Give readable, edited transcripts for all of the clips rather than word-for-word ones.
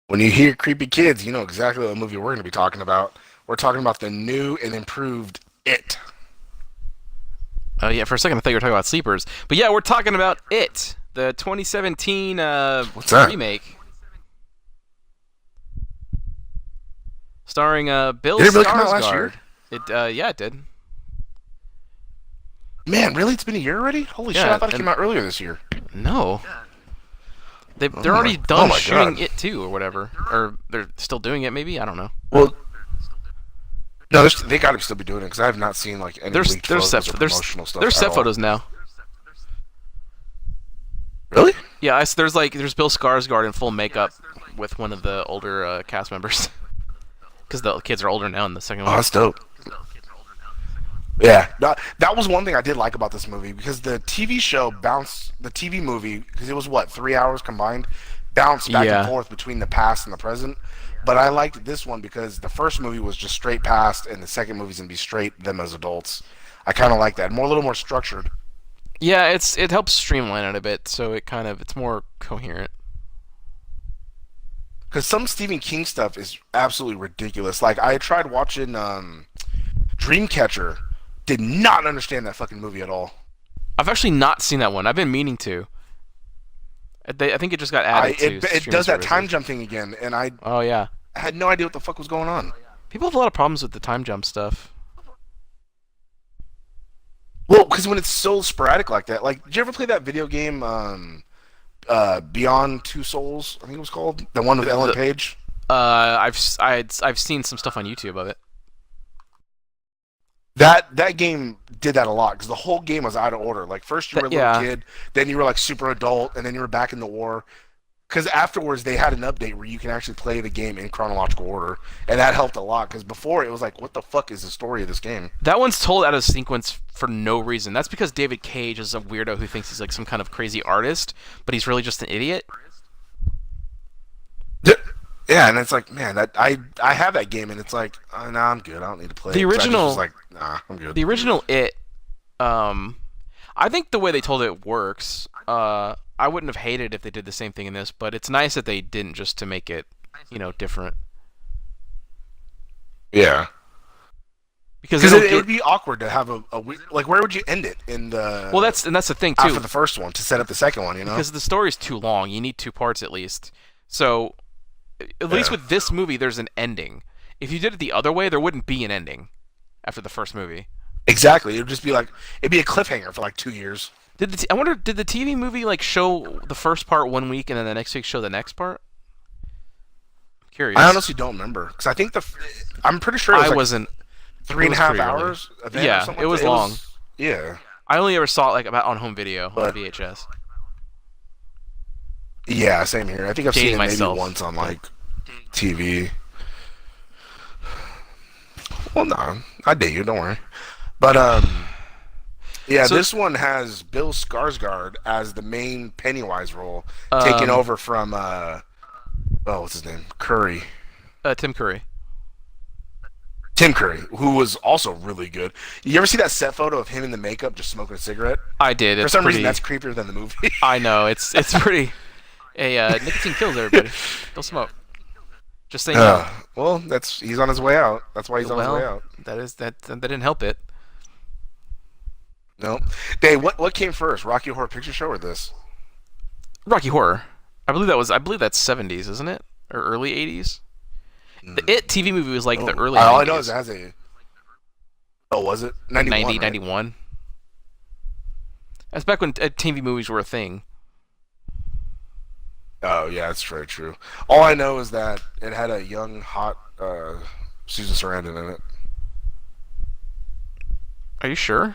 When you hear creepy kids, you know exactly what movie we're going to be talking about. We're talking about the new and improved It. Oh yeah, for a second I thought you were talking about Sleepers, but yeah, we're talking about It, the 2017 What's that? remake, starring Bill Did it really come out last year? Skarsgård. Yeah, it did. Man, really? It's been a year already? Holy shit! I Yeah, thought it came and out earlier this year. no, they're already Oh done my shooting god. It too, or whatever, or they're still doing it. Maybe I don't know. Well, no, they got to still be doing it because I have not seen like any There's leaked there's set photos or there's promotional stuff there's at set all. photos now. Really? Yeah, there's Bill Skarsgård in full makeup with one of the older cast members because the kids are older now in the second Oh, one. that's dope. Yeah, that was one thing I did like about this movie because the TV show bounced the TV movie because it was what 3 hours combined, bounced back and Yeah, forth between the past and the present. But I liked this one because the first movie was just straight past, and the second movie's gonna be straight them as adults. I kind of like that, more a little more structured. yeah, it helps streamline it a bit, so it's more coherent. Because some Stephen King stuff is absolutely ridiculous. Like I tried watching Dreamcatcher, did not understand that fucking movie at all. I've actually not seen that one. I've been meaning to. I think it just got I added to it streaming does that time services. jump thing again, and I Oh yeah, had no idea what the fuck was going on. people have a lot of problems with the time jump stuff. Well, because when it's so sporadic like that, like, did you ever play that video game, Beyond Two Souls? I think it was called the one with Ellen The, Page. I've seen some stuff on YouTube of it. That game did that a lot because the whole game was out of order. Like first you were a little Yeah, kid, then you were like super adult, and then you were back in the war. Because afterwards they had an update where you can actually play the game in chronological order, and that helped a lot. Because before it was like, what the fuck is the story of this game? that one's told out of sequence for no reason. That's because David Cage is a weirdo who thinks he's like some kind of crazy artist, but he's really just an idiot. Yeah, and it's like, man, that I have that game, and it's like, nah, I'm good. I don't need to play The it. Because I just was original, like, nah, I'm good. the original It, um, I think the way they told it works. I wouldn't have hated if they did the same thing in this, but it's nice that they didn't just to make it, different Yeah. because they Because don't it get. would be awkward to have like, where would you end it in Well, the that's the thing after too, the first one to set up the second one? You know? because the story's too long. You need two parts at least. So at least Yeah. with this movie, there's an ending. If you did it the other way, there wouldn't be an ending after the first movie. Exactly. It would just be like it'd be a cliffhanger for like 2 years. I wonder, did the TV movie like show the first part one week and then the next week show the next part? I'm I curious. honestly don't remember because I think I'm pretty sure it I was like wasn't. three It and a was half pretty early. hours event or Yeah, something it like was that. It long. was yeah, I only ever saw it like about on home video on but VHS. yeah, same here. I think I've seen Dating it maybe myself, once on but like TV. Well, no, I date you. Don't worry. But yeah, so this one has Bill Skarsgård as the main Pennywise role, taking um over from oh, what's his name? Curry. Tim Curry. Tim Curry, who was also really good. You ever see that set photo of him in the makeup just smoking a cigarette? I did. For It's some reason, pretty. that's creepier than the movie. I know. It's pretty. Hey, nicotine kills everybody. Don't smoke. Just saying. Well, that's he's on his way out. That's why he's on his way Well, out. that didn't help it. No, Dave, what came first, Rocky Horror Picture Show or this? Rocky Horror. I believe that's 70s, isn't it? Or early 80s? The Mm, It TV movie was like the oh, early all I know is it 90s. has a. Oh, was it 91? 90, Right? 91. That's back when TV movies were a thing. Oh yeah, that's very true. All I know is that it had a young, hot Susan Sarandon in it. Are you sure?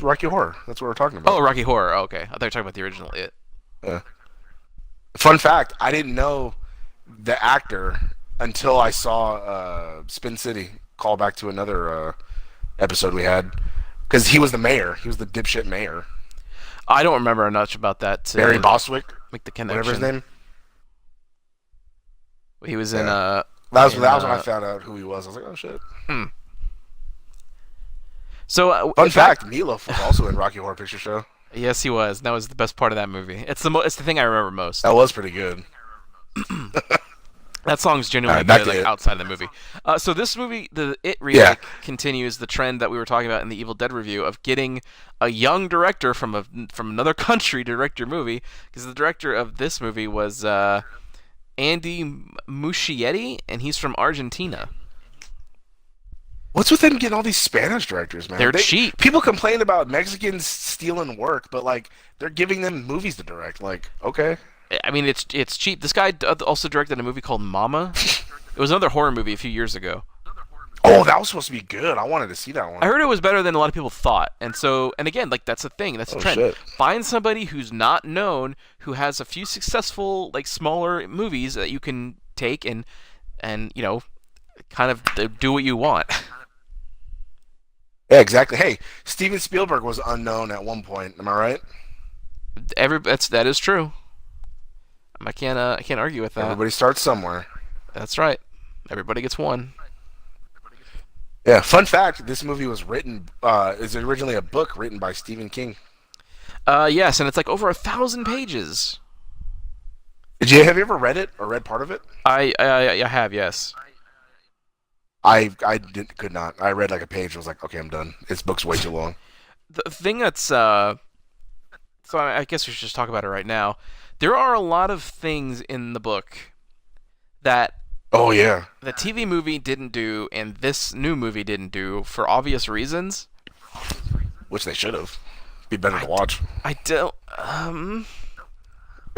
Rocky Horror. That's what we're talking Oh, about. Rocky Horror. Oh, okay. I thought you were talking about the original It. Yeah. Fun fact: I didn't know the actor until I saw Spin City. Call back to another episode we had because he was the mayor. He was the dipshit mayor, I don't remember much about that Barry to Bostwick, make the whatever his connection. name. He was Yeah, in that was when I found out who he was. I was like, oh shit. so Fun back fact: Meatloaf was also in Rocky Horror Picture Show. Yes, he was. That was the best part of that movie. It's the thing I remember most. That was pretty good. That song's All genuinely right, back good, to like it. outside of the movie. So this movie, the It Yeah. remake, continues the trend that we were talking about in the Evil Dead review of getting a young director from another country to direct your movie. Because the director of this movie was Andy Muschietti, and he's from Argentina. What's with them getting all these Spanish directors, man? They're cheap. People complain about Mexicans stealing work, but like they're giving them movies to direct. Like, okay. I mean, it's cheap. This guy also directed a movie called Mama. It was another horror movie a few years ago. Oh, that was supposed to be good. I wanted to see that I one. heard it was better than a lot of people thought. And again, like that's the thing, that's the Oh trend. shit. Find somebody who's not known, who has a few successful like smaller movies that you can take and kind of do what you want. Yeah, exactly. Hey, Steven Spielberg was unknown at one point. Am I right? That is true. I can't argue with that. Everybody starts somewhere. That's right. Everybody gets one. Yeah. Fun fact: this movie was written. Is originally a book written by Stephen King. Yes, and it's like over 1,000 pages. Have you ever read it or read part of it? I have, yes. Could not. I read like a page. I was like, okay, I'm done. This book's way too long. The thing that's so I guess we should just talk about it right now. There are a lot of things in the book that Oh yeah. the TV movie didn't do and this new movie didn't do for obvious reasons. Which they should have. Be better to I, watch. I don't I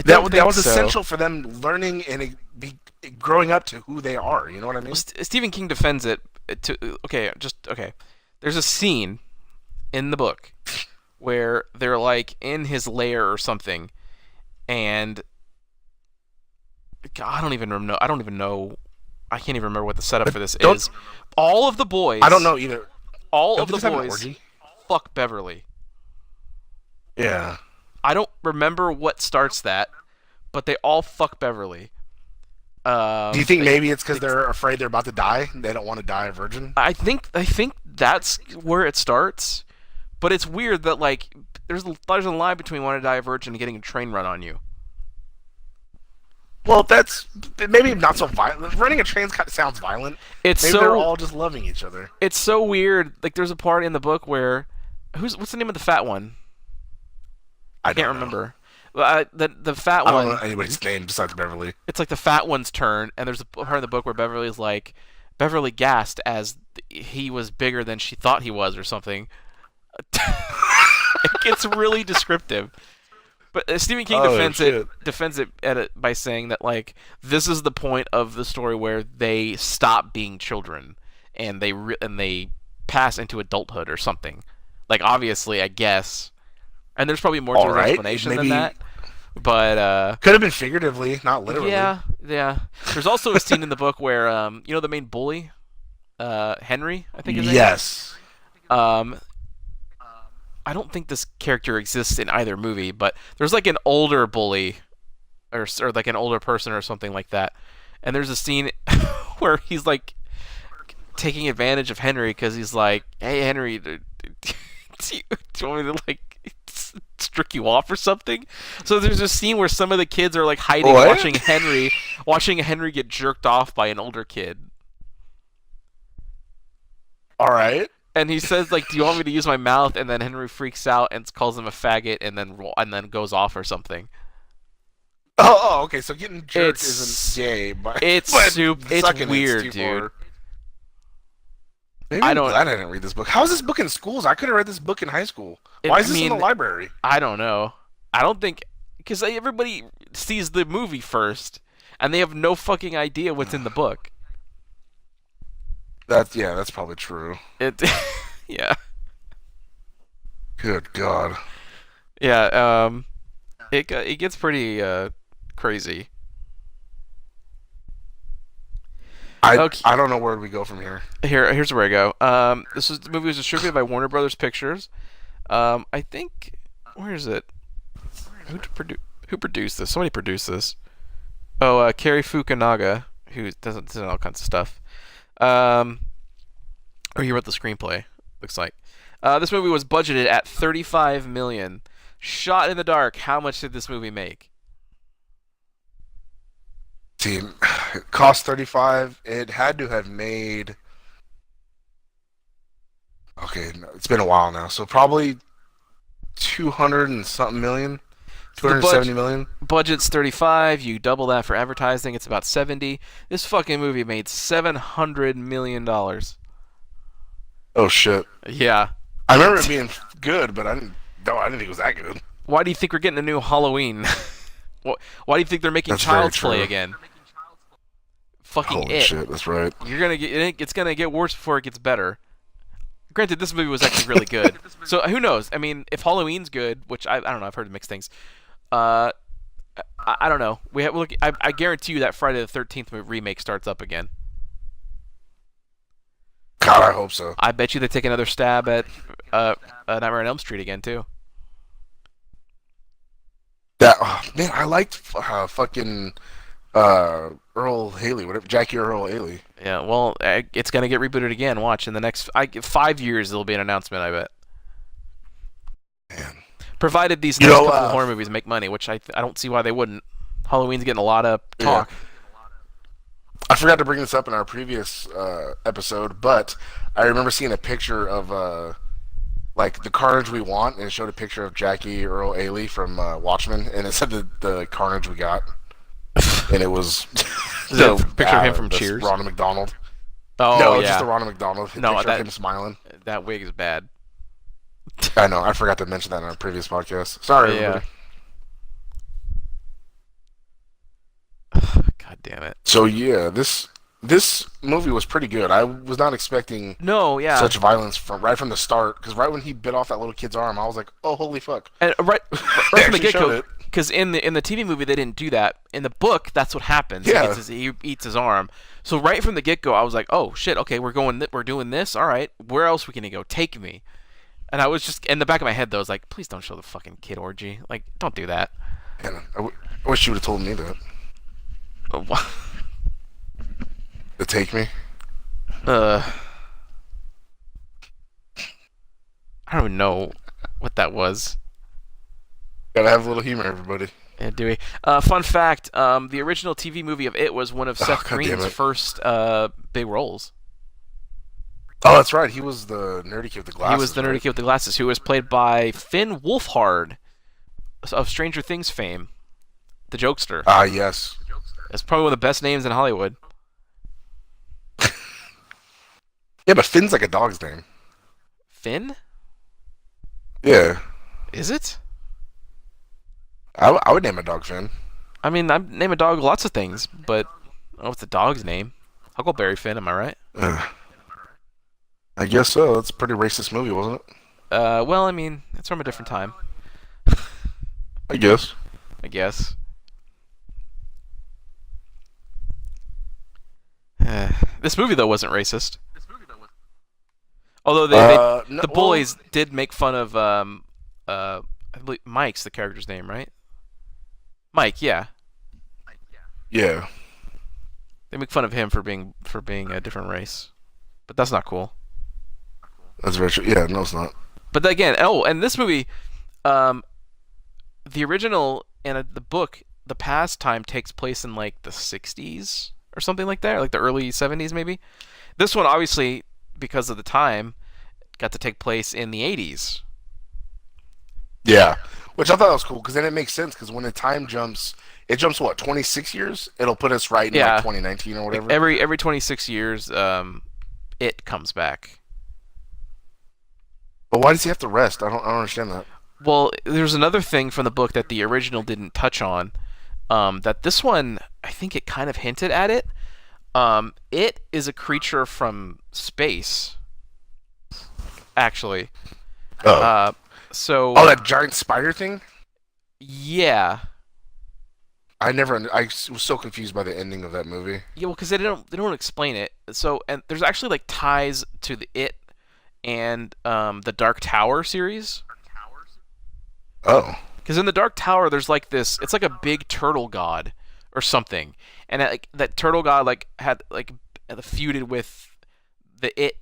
That don't that think was so. essential for them learning and be growing up to who they are. You know what I mean? Well, Stephen King defends it okay. There's a scene in the book where they're like in his lair or something, and God, I don't even know. I don't even know. I can't even remember what the setup for this Don't is. All of the boys. I don't know either. All Don't of they the just have an boys orgy? fuck Beverly. Yeah. I don't remember what starts that, but they all fuck Beverly. Do you think maybe it's because they're afraid they're about to die? They don't want to die a virgin. I think that's where it starts, but it's weird that like there's a line between wanting to die a virgin and getting a train run on you. Well, that's maybe not so violent. Running a train kind of sounds violent. It's Maybe they're so all just loving each other. it's so weird. Like there's a part in the book where what's the name of the fat one? I Can't don't know. remember. The fat I don't know one. anybody's name besides Beverly. It's like the fat one's turn, and there's a part in the book where Beverly's like Beverly gasped as he was bigger than she thought he was, or something. It gets really descriptive. But Stephen King Oh, defends shit. it by saying that like this is the point of the story where they stop being children and they pass into adulthood or something. Like obviously, I guess, and there's probably more to All his right, explanation maybe than that. But could have been figuratively, not literally. yeah, yeah. There's also a scene in the book where the main bully, Henry, I think his name. Yes. Um, I don't think this character exists in either movie, but there's like an older bully, or like an older person or something like that. And there's a scene where he's like taking advantage of Henry because he's like, "Hey Henry, do you want me to like strick you off or something?" So there's a scene where some of the kids are like hiding, What? watching Henry get jerked off by an older kid. All right. And he says like, "Do you want me to use my mouth?" And then Henry freaks out and calls him a faggot, and then goes off or something. Okay. So getting jerked It's- isn't gay, but It's but it's sucking weird, too dude. far. Maybe I I'm don't- glad I didn't read this book. How is this book in schools? I could have read this book in high school. It- Why is I this in the mean- library? I don't know. I don't think because everybody sees the movie first, and they have no fucking idea what's in the book. That's probably true. It, yeah, Good God. yeah. It gets pretty crazy. Okay. I don't know where we go from here. Here's where I go. The movie was distributed by Warner Brothers Pictures. I think where is it? Who produced this? Somebody produced this. Oh, Cary Fukunaga, who does all kinds of stuff. Or he wrote the screenplay. Looks like. This movie was budgeted at 35 million. Shot in the dark. How much did this movie make? Team it cost 35. It had to have made. Okay, no, it's been a while now, so probably 200 and something million, So the 270 million. budget's 35. You double that for advertising. It's about 70. This fucking movie made 700 million dollars. Oh shit! Yeah. I remember it being good, but I didn't. No, I didn't think it was that good. Why do you think we're getting a new Halloween? Why do you think they're making That's very Child's Play true. again? Fucking Holy it. shit! That's right. You're gonna get. It's gonna get worse before it gets better. Granted, this movie was actually really good. So who knows? I mean, if Halloween's good, which I don't know, I've heard mixed things. Uh, I don't know. We have look. I guarantee you that Friday the 13th remake starts up again. God, I hope so. I bet you they take another stab at Nightmare on Elm Street again too. That man, I liked fucking Earl Haley, whatever, Jackie Earl Haley. Yeah. Well, it's gonna get rebooted again. Watch in the next 5 years there'll be an announcement. I bet. Man, Provided these You next know, couple of horror movies make money, which I don't see why they wouldn't. Halloween's getting a lot of talk. I forgot to bring this up in our previous episode, but I remember seeing a picture of like the Carnage we want, and it showed a picture of Jackie Earl Haley from Watchmen, and it said the Carnage we got, and it was Is that a picture of him from this Cheers? Ronald McDonald. Oh No, yeah. it's just the Ronald McDonald No, picture that- of him smiling. That wig is bad. I know. I forgot to mention that in our previous podcast. Sorry, Yeah. everybody. God damn it. So yeah, this movie was pretty good. I was not expecting No, yeah. such violence right from the start, because right when he bit off that little kid's arm, I was like, "Oh, holy fuck!" And right They from the actually get showed go, it. because in the TV movie they didn't do that. In the book, that's what happens. Yeah. He eats his arm. So right from the get go, I was like, oh shit, okay, we're doing this. All right, where else we can go? Take me. And I was just in the back of my head though, I was like, please don't show the fucking kid orgy. Like, don't do that. And I wish you would have told me that to take me. I don't even know what that was. Gotta have a little humor, everybody. Yeah, do we? Fun fact: the original TV movie of It was one of Seth God damn Green's it. first big roles. Oh, that's right. He was the nerdy kid with the glasses. He was the nerdy right? kid with the glasses, who was played by Finn Wolfhard of Stranger Things fame, the jokester. Ah, yes. That's probably one of the best names in Hollywood. Yeah, but Finn's like a dog's name. Finn? Yeah, Is it? I would name a dog Finn. I mean, I name a dog lots of things, but I don't know what's the dog's name. Huckleberry Finn, am I right? I guess so. That's a pretty racist movie, wasn't it? Well, I mean, it's from a different time, I guess. I guess. This movie though wasn't racist. Although No, the bullies did make fun of I believe Mike's the character's name, right? Mike, yeah. Yeah. They make fun of him for being a different race, but that's not cool. That's very true. Yeah, no, it's not. But again, and this movie, the original and the book, the past time takes place in like the 60s or something like that, or like the early 70s maybe. This one obviously, because of the time, got to take place in the 80s. Yeah, which I thought was cool, because then it makes sense, because when the time jumps, it jumps what, 26 years? It'll put us right in Yeah. like 2019 or whatever. Like every 26 years, it comes back. But why does he have to rest? I don't understand that. Well, there's another thing from the book that the original didn't touch on. That this one, I think it kind of hinted at it. It is a creature from space, actually. Oh, So that giant spider thing? yeah, I was so confused by the ending of that movie. yeah. Well, because they don't explain it. So and there's actually like ties to the It and the Dark Tower series. Oh. Because in the Dark Tower, there's like this. It's like a big turtle god or something, and that turtle god like had like feuded with the It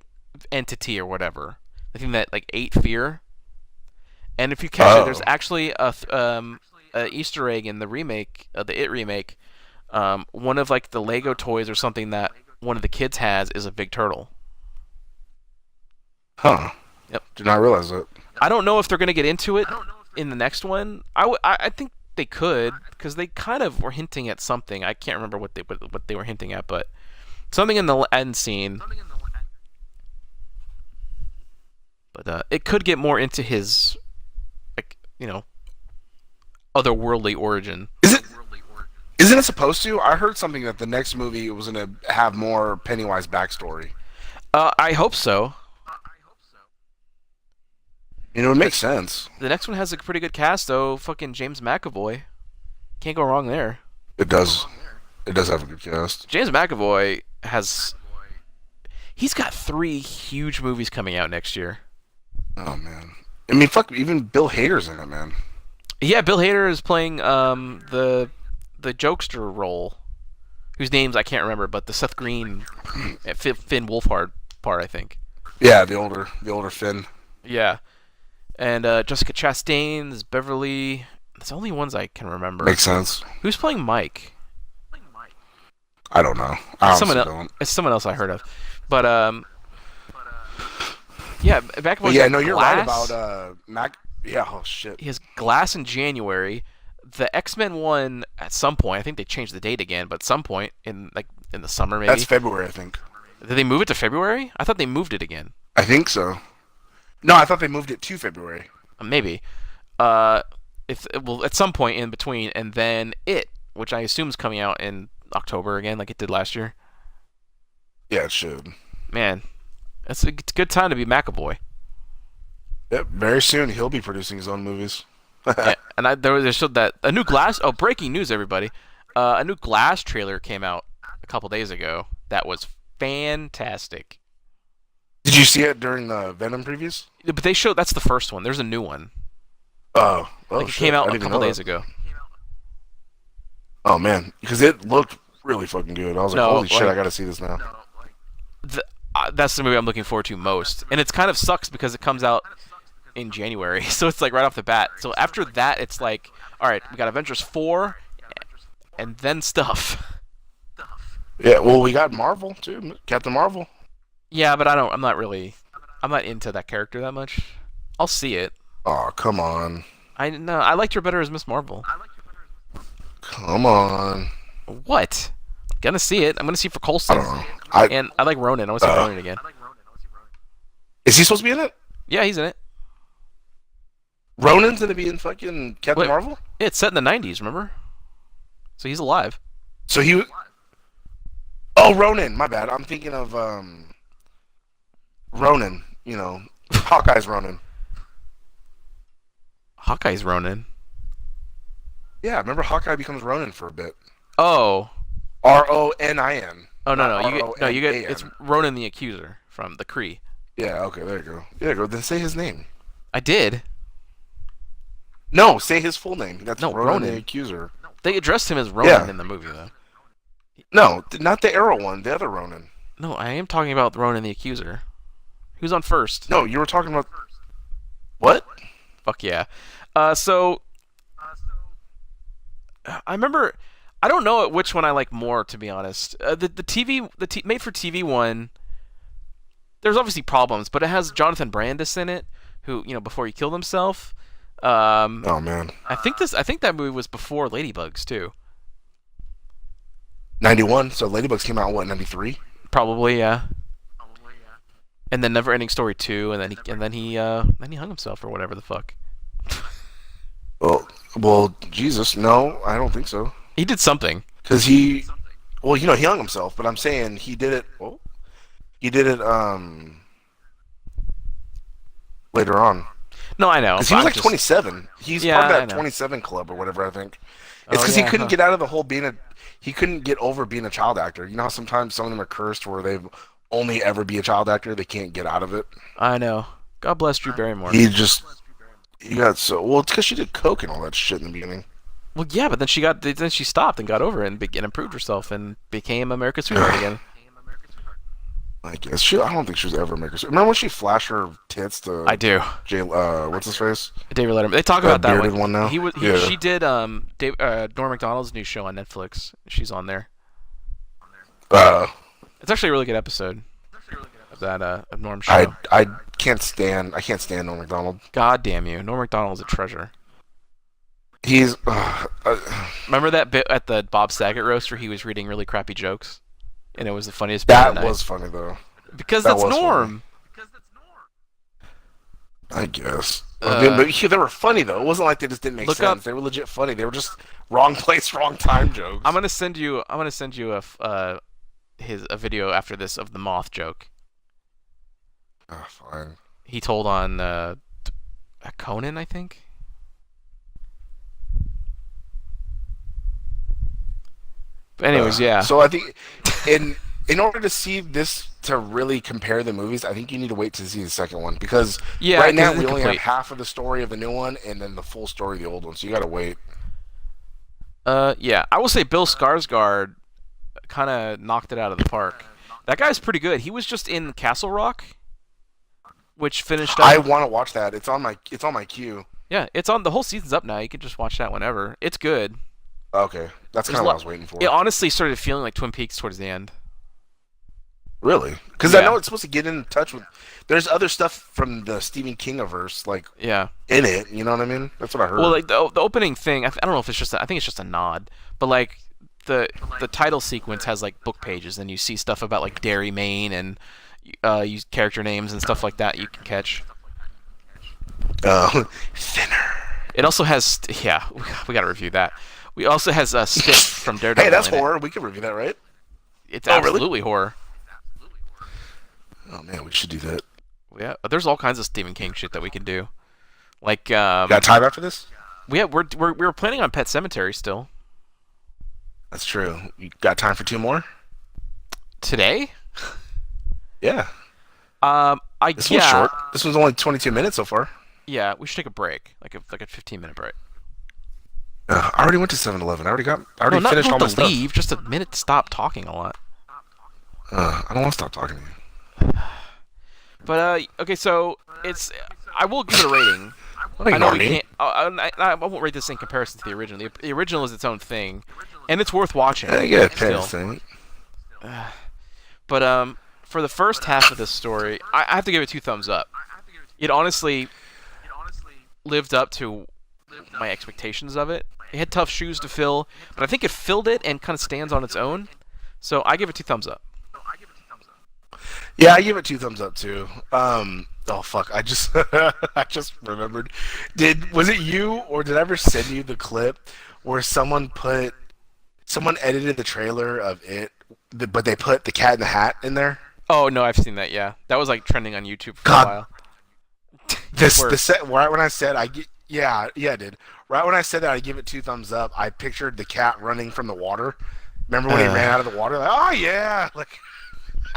entity or whatever. the thing that like ate Fear. And if you catch it, there's Oh, actually a Easter egg in the remake, the It remake. One of like the Lego toys or something that one of the kids has is a big turtle. huh. Yep. Did not realize that. I don't know if they're gonna get into it in the next one. I think they could because they kind of were hinting at something. I can't remember what they were hinting at, but something in the end scene. But it could get more into his like otherworldly origin. Is it? Isn't it supposed to? I heard something that the next movie was gonna have more Pennywise backstory. I hope so. You know, it makes sense. The next one has a pretty good cast though. Fucking James McAvoy. Can't go wrong there. It does. It does have a good cast. James McAvoy has. He's got 3 huge movies coming out next year. Oh man. I mean, fuck. Even Bill Hader's in it, man. Yeah, Bill Hader is playing the jokester role, whose names I can't remember, but the Seth Green, Finn Wolfhard part, I think. Yeah, the older Finn. Yeah, and Jessica Chastain is Beverly. It's the only ones I can remember. Makes sense. Who's playing Mike? I don't know. I Someone honestly else. don't. It's someone else I heard of, but yeah, back But when yeah, no, you're right Glass. about Mac. Yeah. Oh shit. He has Glass in January. The X-Men one at some point. I think they changed the date again, but at some point in in the summer maybe. That's February, I think. Did they move it to February? I thought they moved it again. I think so. No, I thought they moved it to February. Maybe. If well, at some point in between, and then which I assume is coming out in October again, like it did last year. Yeah, it should. Man, it's a good time to be McAvoy. Yep. Very soon he'll be producing his own movies. Yeah, and they showed that a new Glass. Oh, breaking news, everybody! A new Glass trailer came out a couple days ago. That was fantastic. Did you see it during the Venom previews? But they showed that's the first one. There's a new one. Oh, Like it shit. came I out didn't a even couple know days that. ago. Oh man, because it looked really fucking good. I was like, No, holy shit, like- I gotta see this now. That's the movie I'm looking forward to most, and it's kind of sucks because it comes out in January, so it's like right off the bat. So after that, it's like, all right, we got Avengers 4, and then stuff. Yeah, well, we got Marvel too, Captain Marvel. Yeah, but I'm not into that character that much. I'll see it. Oh, come on, I liked her better as Miss Marvel. come on. What? Gonna see it. I'm gonna see it for I Coulson, don't know. I and I like Ronan. I want to see Ronan again. Is he supposed to be in it? Yeah, he's in it. Ronan's gonna be in fucking Captain Wait. Marvel. Yeah, it's set in the '90s. Remember? So he's alive. So he. Oh, Ronan. My bad. I'm thinking of Ronan. You know, Hawkeye's Ronan. Hawkeye's Ronan. Yeah, remember Hawkeye becomes Ronan for a bit. Oh. Ronin. Oh no Not you get R-O-N-A-N. it's Ronan the Accuser from the Kree. Yeah. Okay. There you go. Yeah. Go. Then say his name. I did. No, say his full name. That's No, Ronan, Ronan. the Accuser. They addressed him as Ronan Yeah. in the movie though. No, not the Arrow one. The other Ronan. No, I am talking about Ronan the Accuser. Who's on first? No, you were talking about. What? Fuck yeah. So I remember. I don't know which one I like more, to be honest. The made for TV one. There's obviously problems, but it has Jonathan Brandis in it, who before he killed himself. Oh man. I think that movie was before Ladybugs too. 91. So Ladybugs came out what 93? Probably, yeah. And then Never Ending Story 2, and then he hung himself or whatever the fuck. Well, Jesus, no, I don't think so. He did something. Because he hung himself, but I'm saying he did it. Oh, he did it later on. No, I know. Because he was like 27. He's Yeah, part I of that know. 27 club or whatever. I think Oh, it's because yeah, he couldn't huh. get out of the whole he couldn't get over being a child actor. You know how sometimes some of them are cursed where they've only ever be a child actor. They can't get out of it. I know. God bless Drew Barrymore. He got so well. It's because she did coke and all that shit in the beginning. Well, yeah, but then she stopped and got over it and improved herself and became America's sweetheart again. I guess she. I don't think she was ever maker. Remember when she flashed her tits I to do. Jay? What's his face? David Letterman. They talk That about that bearded one. one now. Yeah. She did Norm Macdonald's new show on Netflix. She's on there. Uh, It's actually a really good episode of that of Norm's I show. I I can't stand Norm Macdonald. God damn you, Norm Macdonald's a treasure. He's Remember that bit at the Bob Saget roast where he was reading really crappy jokes, and it was the funniest bit of that the night was funny though. because That that's was Norm. I guess. Uh, But they were funny though. It wasn't like they just didn't make Look sense. up. They were legit funny. They were just wrong place, wrong time jokes. I'm gonna send you. I'm gonna send you a video after this of the moth joke Fine. he told on Conan, I think. But anyways, yeah. So I think in order to see this to really compare the movies, I think you need to wait to see the second one because Yeah, right now 'cause we it's only have complete. half of the story of the new one and then the full story of the old one. So you gotta wait. Yeah. I will say Bill Skarsgård kind of knocked it out of the park. That guy's pretty good. He was just in Castle Rock, which finished I up. want to watch that. It's on my queue. Yeah, it's on. The whole season's up now. You can just watch that whenever. It's good. Okay, that's There's kind of a what I lot. was waiting for. It honestly started feeling like Twin Peaks towards the end. Really? Because I Yeah. know it's supposed to get in touch with. There's other stuff from the Stephen King verse, like Yeah. in it. You know what I mean? That's what I heard. Well, like the opening thing, I don't know if it's just. I think it's just a nod, but like the title sequence has like book pages, and you see stuff about like Derry, Maine, and use character names and stuff like that you can catch. Thinner. It also has, yeah, we got to review that. We also has Stick from Daredevil. Hey, that's in it. horror. We can review that, right? It's Oh, really? absolutely horror. Oh man, we should do that. Yeah, there's all kinds of Stephen King shit that we can do. Like, Got time after this? we're planning on Pet Cemetery still That's true. You got time for two more? today. Yeah. I This yeah one's short. This one's only 22 minutes so far. yeah. We should take a break, like a 15-minute break. I already went to 7-Eleven. I already No, not finished all to my stuff. leave. Just a minute to stop talking a lot. I don't want to stop talking to you. But okay, so it's. I will give it a rating. Don't I know ignore we me. can't. I won't rate this in comparison to the original. The original is its own thing, and it's worth watching. I get a still. pen thing. But for the first half of this story, I have to give it 2 thumbs up. It honestly lived up to my expectations of it. It had tough shoes to fill, but I think it filled it and kind of stands on its own. So I give it 2 thumbs up. Yeah, I give it 2 thumbs up too. Oh fuck! I just I just remembered. Was it you or did I ever send you the clip where someone edited the trailer of it, but they put the Cat in the Hat in there? Oh no, I've seen that. Yeah, that was like trending on YouTube for God. a while. The set right when I said I did. Right when I said that I give it 2 thumbs up, I pictured the cat running from the water. Remember when he ran out of the water? Like, oh yeah, like.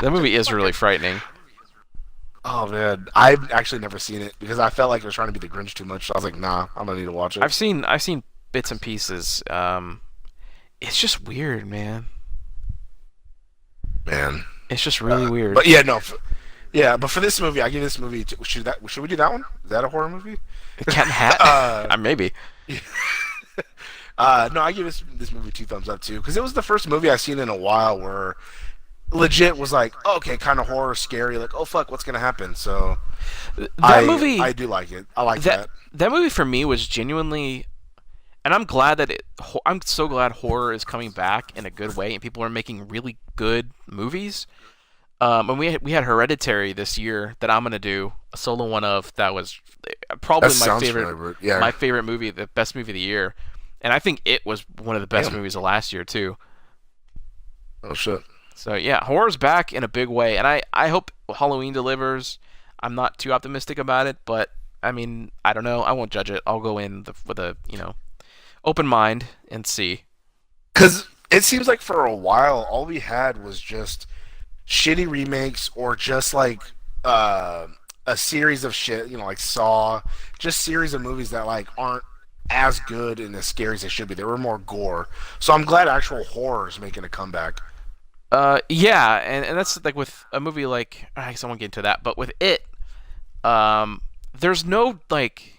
That movie is really frightening. Oh man, I've actually never seen it because I felt like it was trying to be the Grinch too much. So I was like, nah, I'm gonna need to watch it. I've seen bits and pieces. It's just weird, man. Man, It's just really weird. but yeah, no, but for this movie, I give this movie. Should we do that one? Is that a horror movie? Cat and Hat? Maybe. No, I give this movie 2 thumbs up too because it was the first movie I've seen in a while where legit was like, okay, kind of horror, scary, like, oh fuck, what's gonna happen? So That movie, I do like it. I like that that. that movie for me was genuinely, and I'm glad that I'm so glad horror is coming back in a good way, and people are making really good movies. And we had Hereditary this year that I'm gonna do a solo one of. That was probably That my sounds favorite. familiar, yeah. My favorite movie, the best movie of the year, and I think it was one of the best Damn. movies of last year too. Oh shit. So yeah, horror's back in a big way, and I hope Halloween delivers. I'm not too optimistic about it, but I mean, I don't know. I won't judge it. I'll go in with a open mind and see. Because it seems like for a while, all we had was just shitty remakes or just like a series of shit, like Saw, just series of movies that like aren't as good and as scary as they should be. They were more gore. So I'm glad actual horror is making a comeback. Yeah, and that's like with a movie like I guess I won't get into that, but with it, there's no like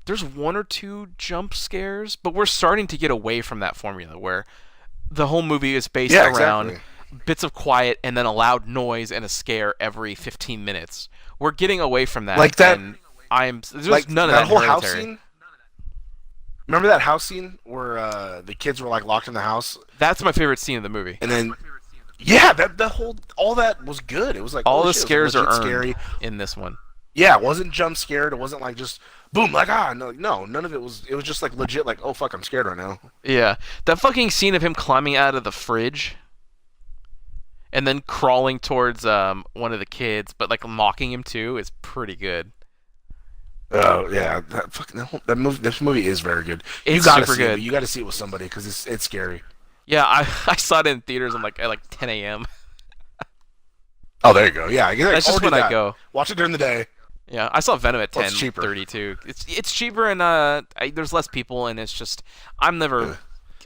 there's one or two jump scares, but we're starting to get away from that formula where the whole movie is based Yeah, around exactly. bits of quiet and then a loud noise and a scare every 15 minutes. We're getting away from that, Like that, and there's like none of that that in whole house Hereditary. scene. Remember that house scene where the kids were like locked in the house, That's my favorite scene of the movie. and then yeah, that the whole all that was good. It was like All holy the shit, it was scares are legit earned scary. in this one. Yeah, it wasn't jump scared. It wasn't like just boom, like no, no, none of it was. It was just like legit, like oh fuck, I'm scared right now. Yeah, that fucking scene of him climbing out of the fridge and then crawling towards one of the kids, but like mocking him too, is pretty good. Oh yeah, that movie. This movie is very good. You It's gotta super see it, but good. you gotta see it with somebody because it's scary. Yeah, I I saw it in theaters. I'm like at like 10 a.m. Oh, there you go. Yeah, That's or just do when I that. go. Watch it during the day. Yeah, I saw Venom at Well, it's cheaper. 10:30 too. It's cheaper and there's less people and it's just I'm never Ugh.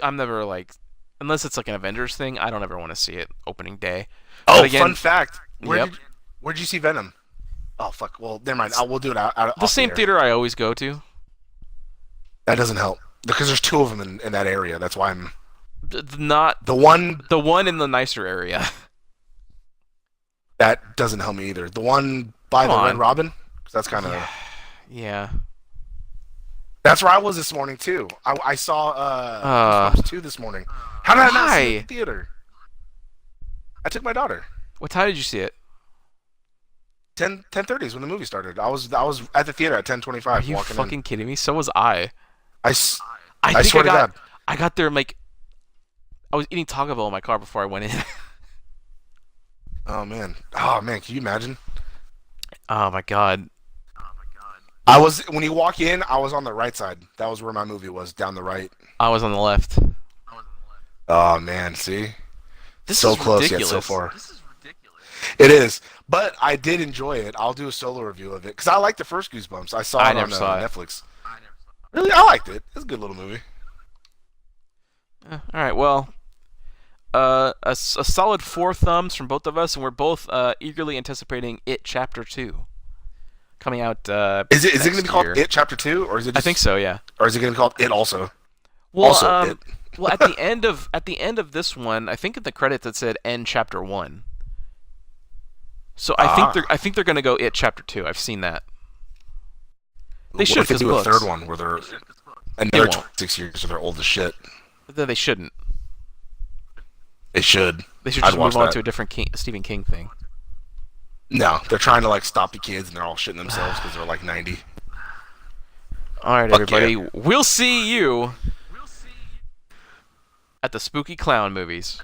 I'm never like unless it's like an Avengers thing. I don't ever want to see it opening day. But Oh, again, fun fact. yep, Where'd you see Venom? Oh fuck. Well, never mind. We'll do it the off the same air. theater I always go to. That doesn't help because there's two of them in that area. That's why I'm Not the one the one in the nicer area. that doesn't help me either. The one by Come the Red on. Robin. 'Cause that's kind of Yeah. Yeah. that's where I was this morning too. I saw Uh, Goosebumps 2 this morning. How did I not see it in why? the theater? I took my daughter. What time did you see it? 10:30 is when the movie started. I was at the theater at Are 10:25 you walking fucking kidding me? So was I. I, s- I I think swear to God. I got there like I was eating Taco Bell in my car before I went in. Oh man. Oh man, can you imagine? Oh my god. I was when you walk in, I was on the right side. That was where my movie was, down the right. I was on the left. Oh man, see? This So is close ridiculous. yet so far. It is. But I did enjoy it. I'll do a solo review of it cuz I liked the first Goosebumps. I saw I it never on saw it. Netflix. Really? I liked it. It's a good little movie. All right. Well, a solid 4 thumbs from both of us, and we're both eagerly anticipating It Chapter 2 coming out. Is it going to next be called year. It Chapter 2 or is it I just think so. Yeah. or is it going to be called It also? Well, Also It. well, at the end of this one, I think in the credits it said End Chapter 1. So I think they're gonna go It Chapter 2. I've seen that. They What should if they because do a books. third one where they're They another won't. 26 years so they're old as shit? They shouldn't. They should. They should I'd just watch move on that. to a different Stephen King thing. No, they're trying to like stop the kids and they're all shitting themselves because they're like 90. All right, Fuck everybody. yeah. We'll see you at the spooky clown movies.